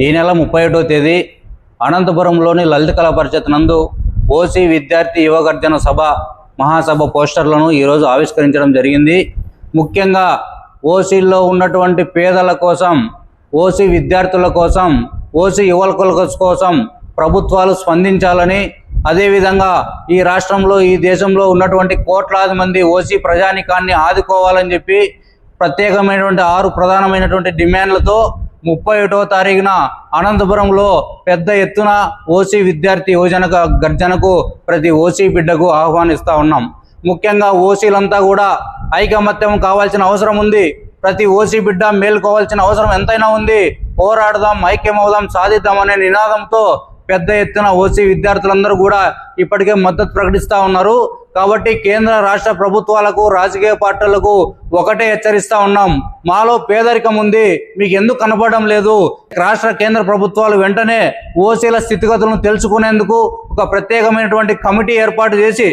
ఈ నెల 31వ తేదీ అనంతపురంలోని లలిత కళా పరిషత్ నందు ఓసీ విద్యార్థి యువగర్జన సభ మహాసభ పోస్టర్లను ఈరోజు ఆవిష్కరించడం జరిగింది. ముఖ్యంగా ఓసీల్లో ఉన్నటువంటి పేదల కోసం, ఓసీ విద్యార్థుల కోసం, ఓసీ యువకుల కోసం ప్రభుత్వాలు స్పందించాలని, అదేవిధంగా ఈ రాష్ట్రంలో, ఈ దేశంలో ఉన్నటువంటి కోట్లాది మంది ఓసీ ప్రజానికాన్ని ఆదుకోవాలని చెప్పి ప్రత్యేకమైనటువంటి 6 ప్రధానమైనటువంటి డిమాండ్లతో 31వ తారీఖున అనంతపురంలో పెద్ద ఎత్తున ఓసీ విద్యార్థి యువజన గర్జనకు ప్రతి ఓసీ బిడ్డకు ఆహ్వానిస్తూ ఉన్నాం. ముఖ్యంగా ఓసీలంతా కూడా ఐకమత్యం కావాల్సిన అవసరం ఉంది. ప్రతి ఓసీ బిడ్డ మేల్కోవాల్సిన అవసరం ఎంతైనా ఉంది. పోరాడదాం, ఐక్యమవుదాం, సాధిద్దాం అనే నినాదంతో పెద్ద ఎత్తున ఓసీ విద్యార్థులందరూ కూడా ఇప్పటికే మద్దతు ప్రకటిస్తూ ఉన్నారు. కాబట్టి కేంద్ర రాష్ట్ర ప్రభుత్వాలకు, రాజకీయ పార్టీలకు ఒకటే హెచ్చరిస్తూ ఉన్నాం, మాలో పేదరికం ఉంది, మీకు ఎందుకు కనపడడం లేదు? రాష్ట్ర కేంద్ర ప్రభుత్వాలు వెంటనే ఓసీల స్థితిగతులను తెలుసుకునేందుకు ఒక ప్రత్యేకమైనటువంటి కమిటీ ఏర్పాటు చేసి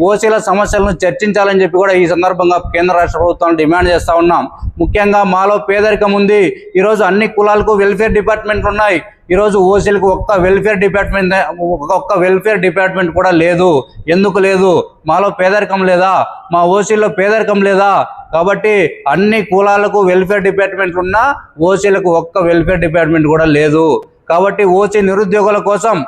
ఓసీల సమస్యలను చర్చించాలని చెప్పి కూడా ఈ సందర్భంగా కేంద్ర రాష్ట్ర ప్రభుత్వాలను డిమాండ్ చేస్తూ ఉన్నాం. ముఖ్యంగా మాలో పేదరికం ఉంది. ఈరోజు అన్ని కులాలకు వెల్ఫేర్ డిపార్ట్మెంట్లు ఉన్నాయి. ఈరోజు ఓసీలకు ఒక్క వెల్ఫేర్ డిపార్ట్మెంట్ కూడా లేదు. ఎందుకు లేదు? మాలో పేదరికం లేదా? మా ఓసీలో పేదరికం లేదా? కాబట్టి అన్ని కులాలకు వెల్ఫేర్ డిపార్ట్మెంట్లు ఉన్నా ఓసీలకు ఒక్క వెల్ఫేర్ డిపార్ట్మెంట్ కూడా లేదు. కాబట్టి ఓసీ నిరుద్యోగుల కోసం,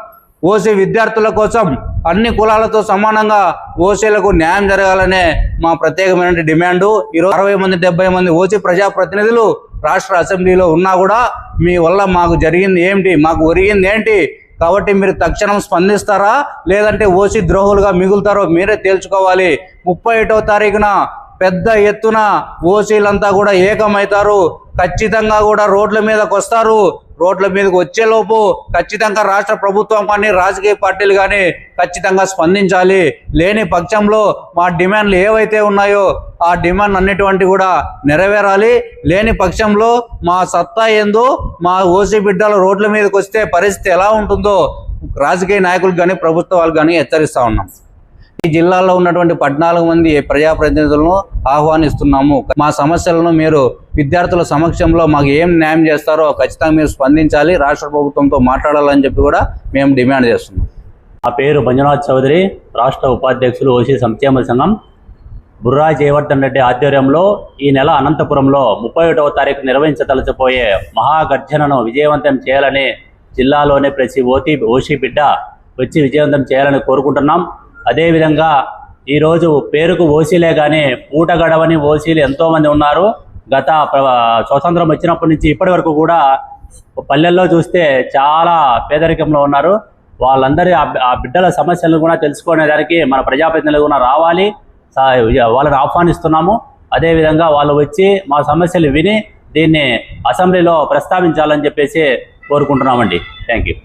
ఓసీ విద్యార్థుల కోసం అన్ని కులాలతో సమానంగా ఓసీలకు న్యాయం జరగాలనే మా ప్రత్యేకమైన డిమాండు. ఈరోజు 60 మంది 70 మంది ఓసీ ప్రజాప్రతినిధులు రాష్ట్ర అసెంబ్లీలో ఉన్నా కూడా మీ వల్ల మాకు జరిగింది ఏమిటి, మాకు ఒరిగింది ఏంటి? కాబట్టి మీరు తక్షణం స్పందిస్తారా, లేదంటే ఓసీ ద్రోహులుగా మిగులుతారో మీరే తేల్చుకోవాలి. 31వ తారీఖున పెద్ద ఎత్తున ఓసీలంతా కూడా ఏకమవుతారు. ఖచ్చితంగా కూడా రోడ్ల మీదకి వస్తారు. రోడ్ల మీదకి వచ్చేలోపు ఖచ్చితంగా రాష్ట్ర ప్రభుత్వం కానీ, రాజకీయ పార్టీలు కానీ ఖచ్చితంగా స్పందించాలి. లేని పక్షంలో మా డిమాండ్లు ఏవైతే ఉన్నాయో ఆ డిమాండ్ అన్నిటువంటి కూడా నెరవేరాలి. లేని పక్షంలో మా సత్తా ఏందో, మా ఓసీ బిడ్డలు రోడ్ల మీదకి వస్తే పరిస్థితి ఎలా ఉంటుందో రాజకీయ నాయకులకు కానీ, ప్రభుత్వాలకు కానీ హెచ్చరిస్తూ ఉన్నాం. ఈ జిల్లాలో ఉన్నటువంటి 14 మంది ప్రజాప్రతినిధులను ఆహ్వానిస్తున్నాము. మా సమస్యలను మీరు విద్యార్థుల సమక్షంలో మాకు ఏం న్యాయం చేస్తారో ఖచ్చితంగా మీరు స్పందించాలి, రాష్ట్ర ప్రభుత్వంతో మాట్లాడాలని చెప్పి కూడా మేము డిమాండ్ చేస్తున్నాం. నా పేరు మంజునాథ్ చౌదరి, రాష్ట్ర ఉపాధ్యక్షులు ఓసీ సంక్షేమ సంఘం. బుర్రా జయవర్ధన్ రెడ్డి ఆధ్వర్యంలో ఈ నెల అనంతపురంలో 31వ తారీఖు నిర్వహించదలచిపోయే మహాగర్జనను విజయవంతం చేయాలని, జిల్లాలోనే ప్రతి ఓసీ బిడ్డ వచ్చి విజయవంతం చేయాలని కోరుకుంటున్నాం. అదేవిధంగా ఈరోజు పేరుకు ఓసీలే కానీ పూట గడవని ఓసీలు ఎంతోమంది ఉన్నారు. గత స్వతంత్రం వచ్చినప్పటి నుంచి ఇప్పటి వరకు కూడా పల్లెల్లో చూస్తే చాలా పేదరికంలో ఉన్నారు. వాళ్ళందరి ఆ బిడ్డల సమస్యలను కూడా తెలుసుకునేదానికి మన ప్రజాప్రతినిధులు కూడా రావాలి, వాళ్ళని ఆహ్వానిస్తున్నాము. అదేవిధంగా వాళ్ళు వచ్చి మా సమస్యలు విని దీన్ని అసెంబ్లీలో ప్రస్తావించాలని చెప్పేసి కోరుకుంటున్నామండి. Thank you.